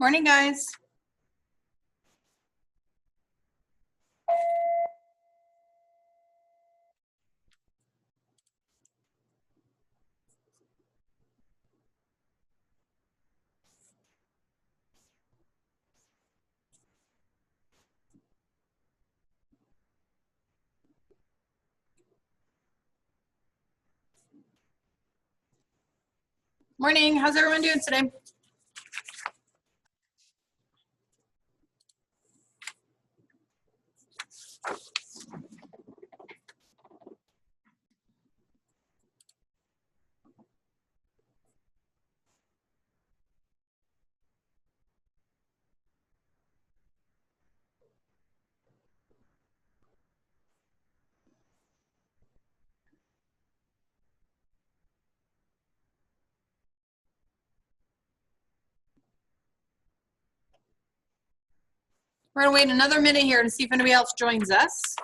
Morning, guys. Morning. How's everyone doing today? We're gonna wait another minute here to see if anybody else joins us.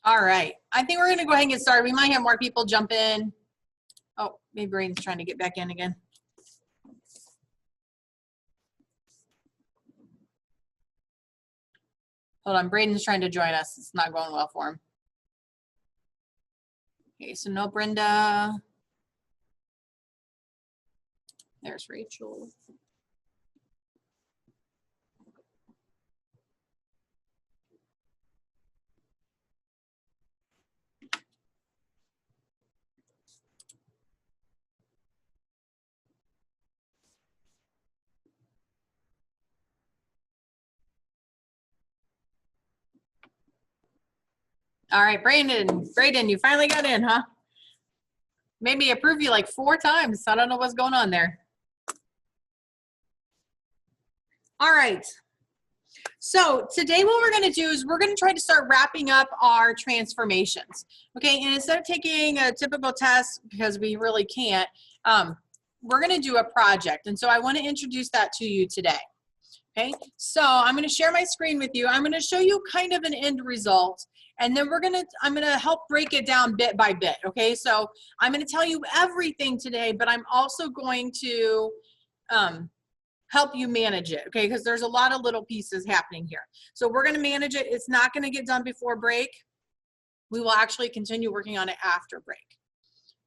All right. I think we're gonna go ahead and get started. We might have more people jump in. Oh, maybe Braden's trying to get back in again. Hold on, Braden's trying to join us. It's not going well for him. Okay, so no Brenda. There's Rachel. All right, Braden, you finally got in, huh? Made me approve you like 4 times. I don't know what's going on there. All right. So today what we're going to do is we're going to try to start wrapping up our transformations. Okay, and instead of taking a typical test, because we really can't, we're going to do a project. And so I want to introduce that to you today. Okay, so I'm going to share my screen with you. I'm going to show you kind of an end result. And then I'm going to help break it down bit by bit. Okay, so I'm going to tell you everything today, but I'm also going to help you manage it, okay? Because there's a lot of little pieces happening here. So we're gonna manage it. It's not gonna get done before break. We will actually continue working on it after break.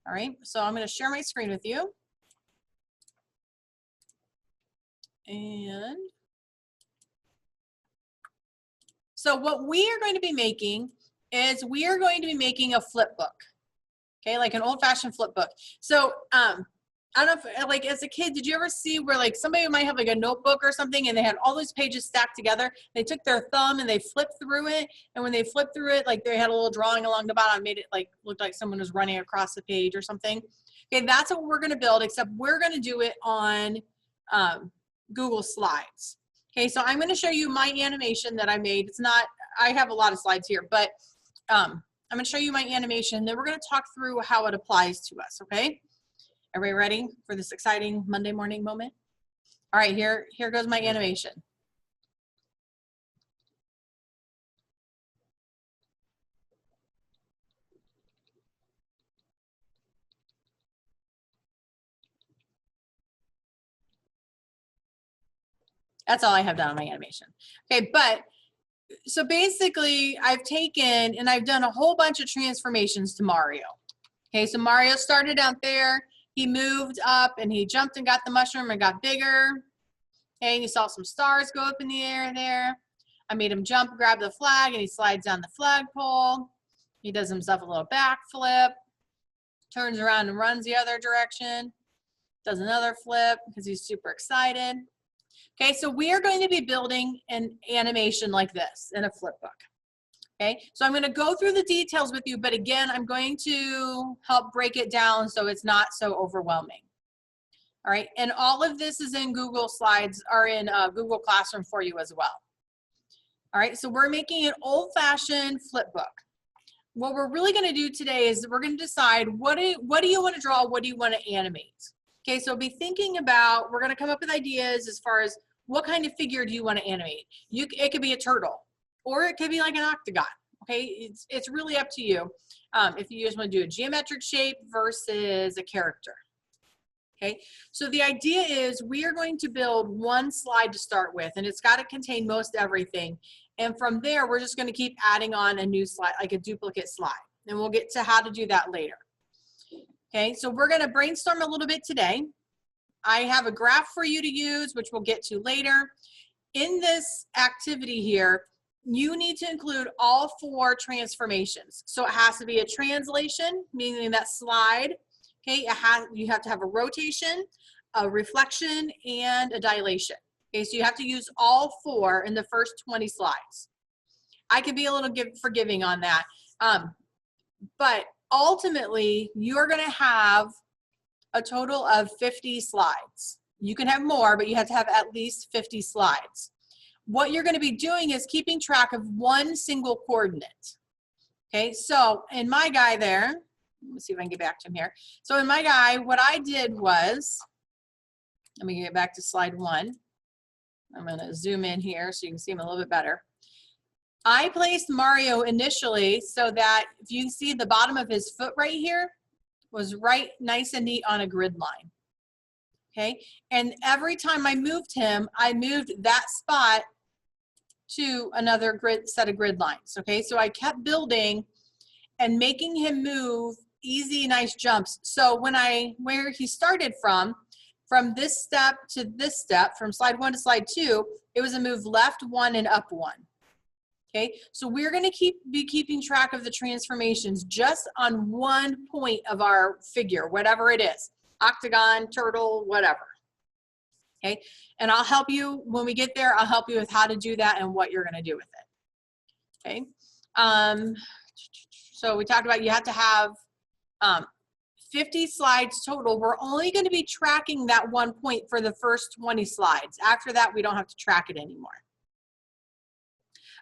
All right, so I'm gonna share my screen with you. And so what we are going to be making is we are going to be making a flip book, okay? Like an old-fashioned flip book. So I don't know if, like, as a kid, did you ever see where, like, somebody might have, like, a notebook or something and they had all those pages stacked together? They took their thumb and they flipped through it, and when they flipped through it, like, they had a little drawing along the bottom, made it, like, looked like someone was running across the page or something. Okay, that's what we're going to build, except we're going to do it on Google Slides. Okay, so I'm going to show you my animation that I made. It's not, I have a lot of slides here, but I'm going to show you my animation. Then we're going to talk through how it applies to us, okay? Everybody ready for this exciting Monday morning moment? All right, here goes my animation. That's all I have done on my animation. Okay, but so basically I've taken and I've done a whole bunch of transformations to Mario. Okay, so Mario started out there, he moved up and he jumped and got the mushroom and got bigger. Okay, you saw some stars go up in the air there. I made him jump, grab the flag, and he slides down the flagpole. He does himself a little backflip, turns around and runs the other direction, does another flip because he's super excited. Okay, so we are going to be building an animation like this in a flip book. Okay, so I'm going to go through the details with you, but again, I'm going to help break it down so it's not so overwhelming. All right, and all of this is in Google Slides or in Google Classroom for you as well. All right, so we're making an old-fashioned flip book. What we're really going to do today is we're going to decide what do you want to draw, what do you want to animate. Okay, so be thinking about, we're going to come up with ideas as far as what kind of figure do you want to animate. It could be a turtle, or it could be like an octagon. Okay, it's really up to you if you just want to do a geometric shape versus a character. Okay, so the idea is we are going to build one slide to start with, and it's got to contain most everything. And from there, we're just going to keep adding on a new slide, like a duplicate slide. And we'll get to how to do that later. Okay, so we're going to brainstorm a little bit today. I have a graph for you to use, which we'll get to later. In this activity here, you need to include all 4 transformations. So it has to be a translation, meaning that slide. Okay, you have to have a rotation, a reflection, and a dilation. Okay, so you have to use all 4 in the first 20 slides. I could be a little forgiving on that. But ultimately, you're going to have a total of 50 slides. You can have more, but you have to have at least 50 slides. What you're going to be doing is keeping track of one single coordinate. Okay, so in my guy there, let's see if I can get back to him here. So in my guy, what I did was, let me get back to slide 1. I'm going to zoom in here so you can see him a little bit better. I placed Mario initially so that if you see the bottom of his foot right here was right nice and neat on a grid line. Okay, and every time I moved him, I moved that spot to another set of grid lines. Okay, so I kept building and making him move easy, nice jumps. So where he started from this step to this step, from slide 1 to slide 2, it was a move left 1 and up 1. Okay, so we're going to be keeping track of the transformations just on one point of our figure, whatever it is, octagon, turtle, whatever. Okay, and I'll help you when we get there. I'll help you with how to do that and what you're going to do with it. Okay, so we talked about you have to have 50 slides total. We're only going to be tracking that one point for the first 20 slides. After that, we don't have to track it anymore.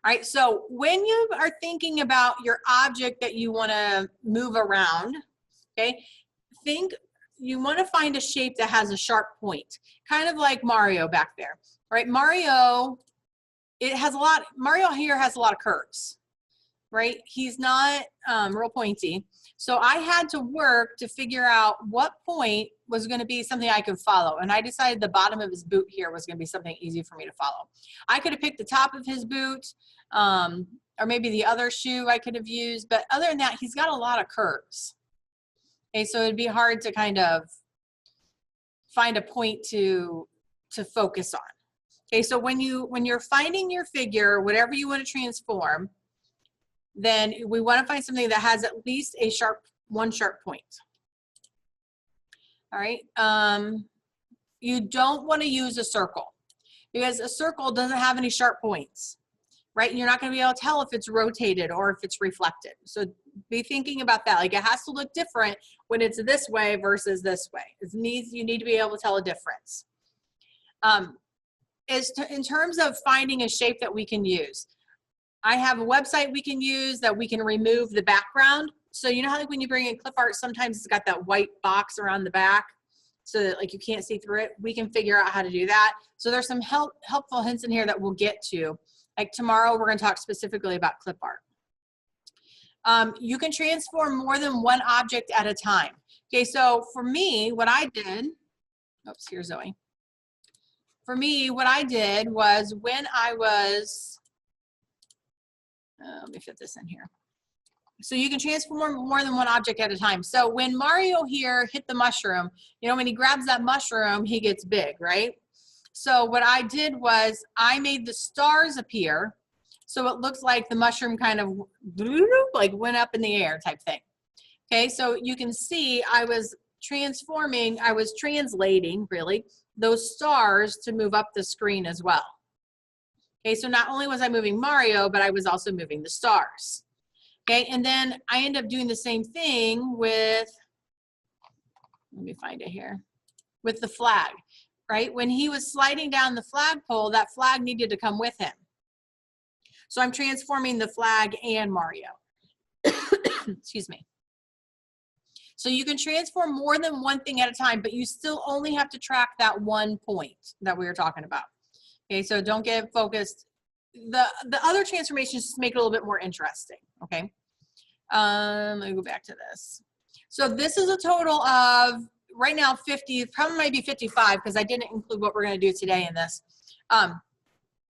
All right, so when you are thinking about your object that you want to move around, okay, you want to find a shape that has a sharp point, kind of like Mario back there, right? Mario here has a lot of curves, right? He's not real pointy. So I had to work to figure out what point was going to be something I could follow. And I decided the bottom of his boot here was going to be something easy for me to follow. I could have picked the top of his boot or maybe the other shoe I could have used. But other than that, he's got a lot of curves. Okay, so it'd be hard to kind of find a point to focus on. Okay, so when you're finding your figure, whatever you want to transform, then we want to find something that has at least one sharp point. All right, you don't want to use a circle because a circle doesn't have any sharp points, right? And you're not going to be able to tell if it's rotated or if it's reflected. So be thinking about that. Like it has to look different when it's this way versus this way. You need to be able to tell a difference. In terms of finding a shape that we can use, I have a website we can use that we can remove the background. So you know how like when you bring in clip art, sometimes it's got that white box around the back so that like you can't see through it. We can figure out how to do that. So there's some helpful hints in here that we'll get to. Like tomorrow, we're going to talk specifically about clip art. You can transform more than one object at a time. Okay, so for me, what I did, oops, here's Zoe. for me, what I did was when I was, let me fit this in here. So you can transform more than one object at a time. So when Mario here hit the mushroom, you know, when he grabs that mushroom, he gets big, right? So what I did was I made the stars appear. So it looks like the mushroom kind of like went up in the air type thing. Okay, so you can see I was transforming, I was translating really those stars to move up the screen as well. Okay, so not only was I moving Mario, but I was also moving the stars. Okay, and then I end up doing the same thing with, let me find it here, with the flag, right? When he was sliding down the flagpole, that flag needed to come with him. So I'm transforming the flag and Mario. Excuse me. So you can transform more than one thing at a time, but you still only have to track that one point that we were talking about. Okay, so don't get focused. The other transformations just make it a little bit more interesting, okay? Let me go back to this. So this is a total of, right now, 50, probably might be 55 because I didn't include what we're gonna do today in this.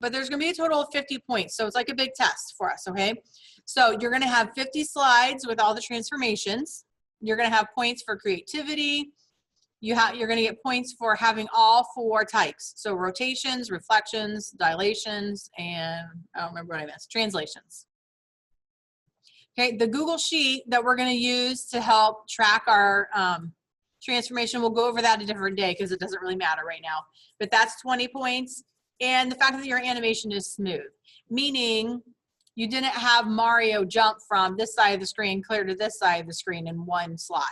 But there's gonna be a total of 50 points. So it's like a big test for us, okay? So you're gonna have 50 slides with all the transformations. You're gonna have points for creativity. You're gonna get points for having all 4 types. So rotations, reflections, dilations, and I don't remember what I missed, translations. Okay, the Google Sheet that we're gonna use to help track our transformation, we'll go over that a different day because it doesn't really matter right now. But that's 20 points. And the fact that your animation is smooth, meaning you didn't have Mario jump from this side of the screen clear to this side of the screen in one slide.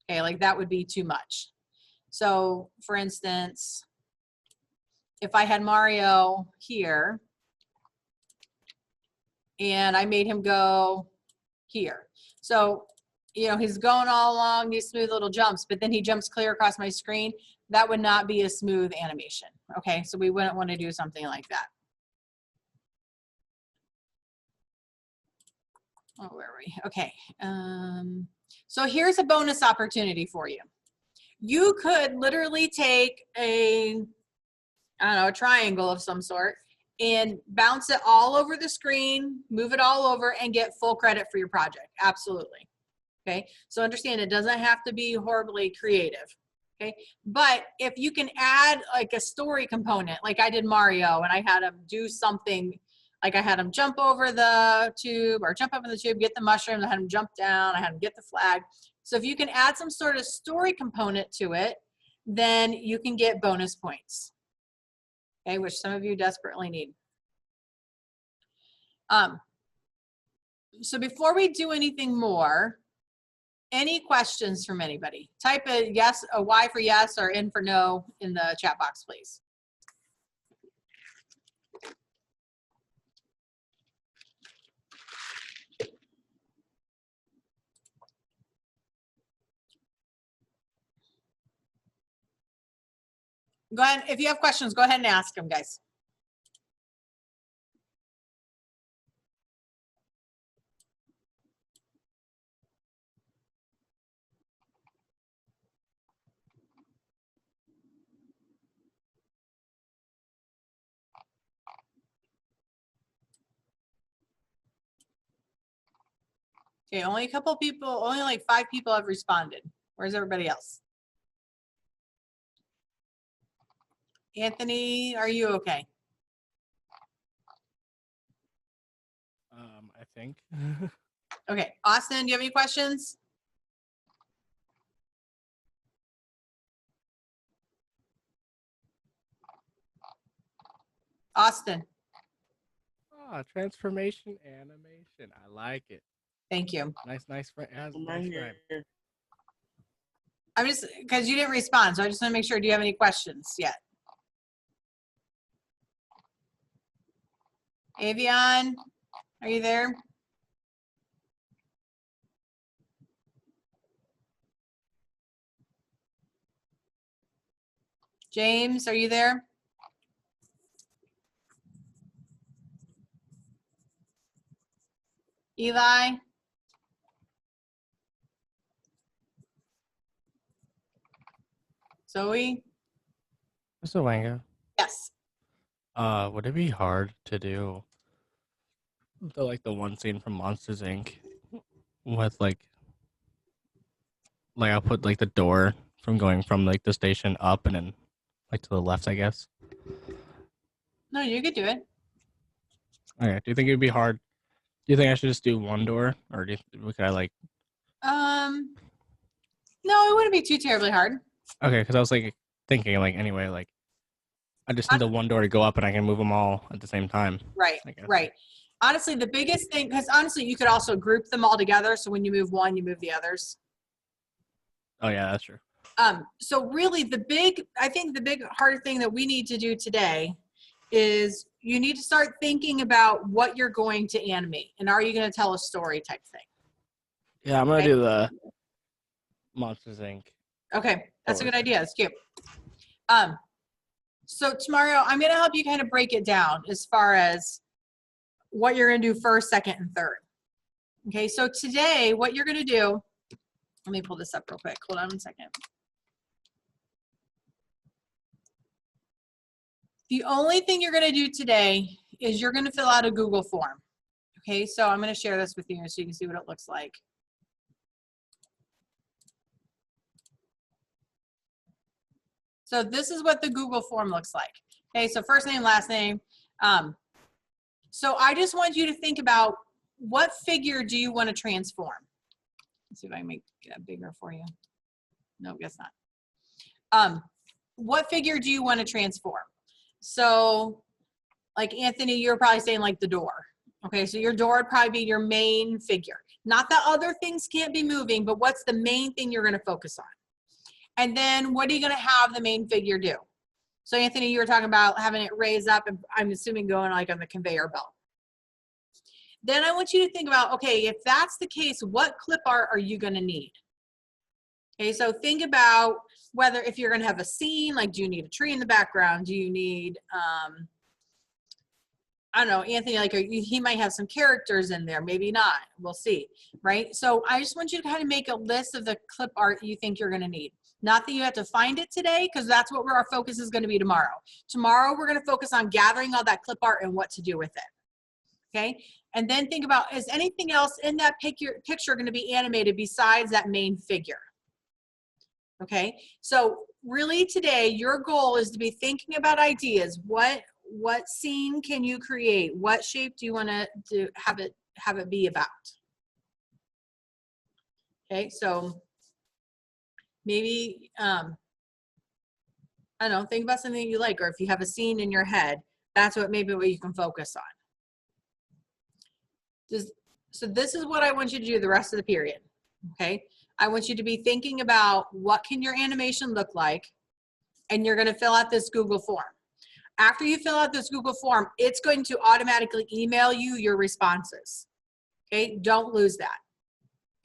Okay, like that would be too much. So for instance, if I had Mario here and I made him go here. So, you know, he's going all along these smooth little jumps, but then he jumps clear across my screen. That would not be a smooth animation. Okay, so we wouldn't want to do something like that. Oh, where are we? Okay. So here's a bonus opportunity for you. You could literally take a, I don't know, a triangle of some sort and bounce it all over the screen, move it all over, and get full credit for your project. Absolutely. Okay. So understand it doesn't have to be horribly creative. Okay. But if you can add like a story component, like I did Mario and I had him do something, like I had him jump over the tube or jump up in the tube, get the mushroom, I had him jump down, I had him get the flag. So if you can add some sort of story component to it, then you can get bonus points. Okay, which some of you desperately need. So before we do anything more, any questions from anybody? Type a yes, a Y for yes or N for no in the chat box, please. Go ahead. If you have questions, go ahead and ask them, guys. Okay, only a couple people, only like 5 people have responded. Where's everybody else? Anthony, are you okay? I think. Okay, Austin, do you have any questions? Austin. Ah, transformation animation. I like it. Thank you. Nice nice frame. I'm just, because you didn't respond, so I just want to make sure, do you have any questions yet? Avion, are you there? James, are you there? Eli? Zoe? Mr. Langer. Yes. Would it be hard to do the one scene from Monsters Inc. with like I'll put like the door from going from like the station up and then like to the left, I guess. No, you could do it. Okay. Do you think it'd be hard? Do you think I should just do one door, or could I like? No, it wouldn't be too terribly hard. Okay, because I was like thinking like anyway, like I just need the one door to go up and I can move them all at the same time. Right, I guess. right. Honestly, the biggest thing, because honestly, you could also group them all together. So when you move one, you move the others. Oh yeah, that's true. So really I think the big hard thing that we need to do today is you need to start thinking about what you're going to animate and are you going to tell a story type thing. Yeah, I'm gonna do the Monsters Inc. Okay, that's a good Okay. idea. It's cute. So tomorrow I'm going to help you kind of break it down as far as what you're going to do first, second, and third. Okay, so today what you're going to do, let me pull this up real quick. Hold on a second. The only thing you're going to do today is you're going to fill out a Google form. Okay, so I'm going to share this with you so you can see what it looks like. So this is what the Google form looks like. Okay, so first name, last name. So I just want you to think about what figure do you want to transform? Let's see if I can make that bigger for you. No, guess not. What figure do you want to transform? So like Anthony, you're probably saying like the door. Okay, so your door would probably be your main figure. Not that other things can't be moving, but what's the main thing you're going to focus on? And then what are you going to have the main figure do? So Anthony, you were talking about having it raise up and I'm assuming going like on the conveyor belt. Then I want you to think about, okay, if that's the case, what clip art are you going to need? Okay, so think about whether if you're going to have a scene, like do you need a tree in the background? Do you need, I don't know, Anthony, like he might have some characters in there, maybe not. We'll see, right? So I just want you to kind of make a list of the clip art you think you're going to need. Not that you have to find it today, because that's what our focus is going to be tomorrow. Tomorrow, we're going to focus on gathering all that clip art and what to do with it, okay? And then think about, is anything else in that picture going to be animated besides that main figure? Okay, so really today, your goal is to be thinking about ideas. What scene can you create? What shape do you want to have it be about? Okay, so maybe, I don't know, think about something you like, or if you have a scene in your head, that's what you can focus on. So this is what I want you to do the rest of the period, okay? I want you to be thinking about what can your animation look like, and you're gonna fill out this Google form. After you fill out this Google form, it's going to automatically email you your responses, okay? Don't lose that,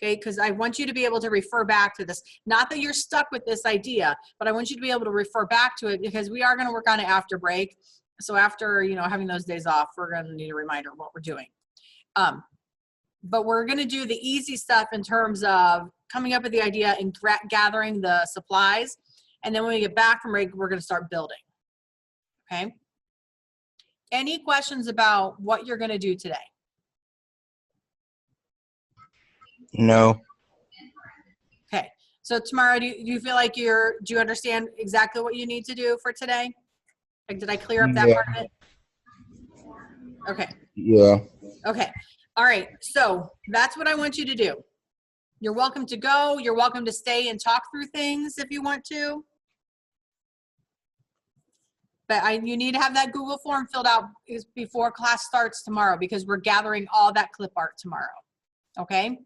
okay? Because I want you to be able to refer back to this. Not that you're stuck with this idea, but I want you to be able to refer back to it because we are gonna work on it after break. So after, you know, having those days off, we're gonna need a reminder of what we're doing. But we're gonna do the easy stuff in terms of coming up with the idea and gathering the supplies. And then when we get back from break, we're gonna start building, okay? Any questions about what you're gonna do today? No. Okay, so tomorrow, do you feel like do you understand exactly what you need to do for today? Like, did I clear up that Yeah. part of it? Okay. Yeah. Okay. All right. So that's what I want you to do. You're welcome to go. You're welcome to stay and talk through things if you want to. But you need to have that Google form filled out before class starts tomorrow because we're gathering all that clip art tomorrow. Okay?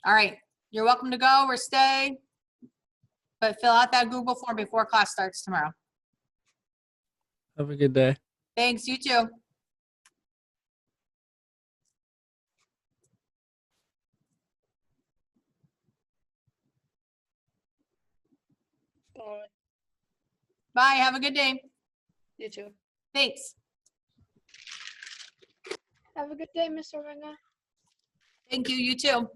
All right. You're welcome to go or stay. But fill out that Google form before class starts tomorrow. Have a good day. Thanks. You too. Bye. Have a good day. You too. Thanks. Have a good day, Mr. Ranga. Thank you. You too.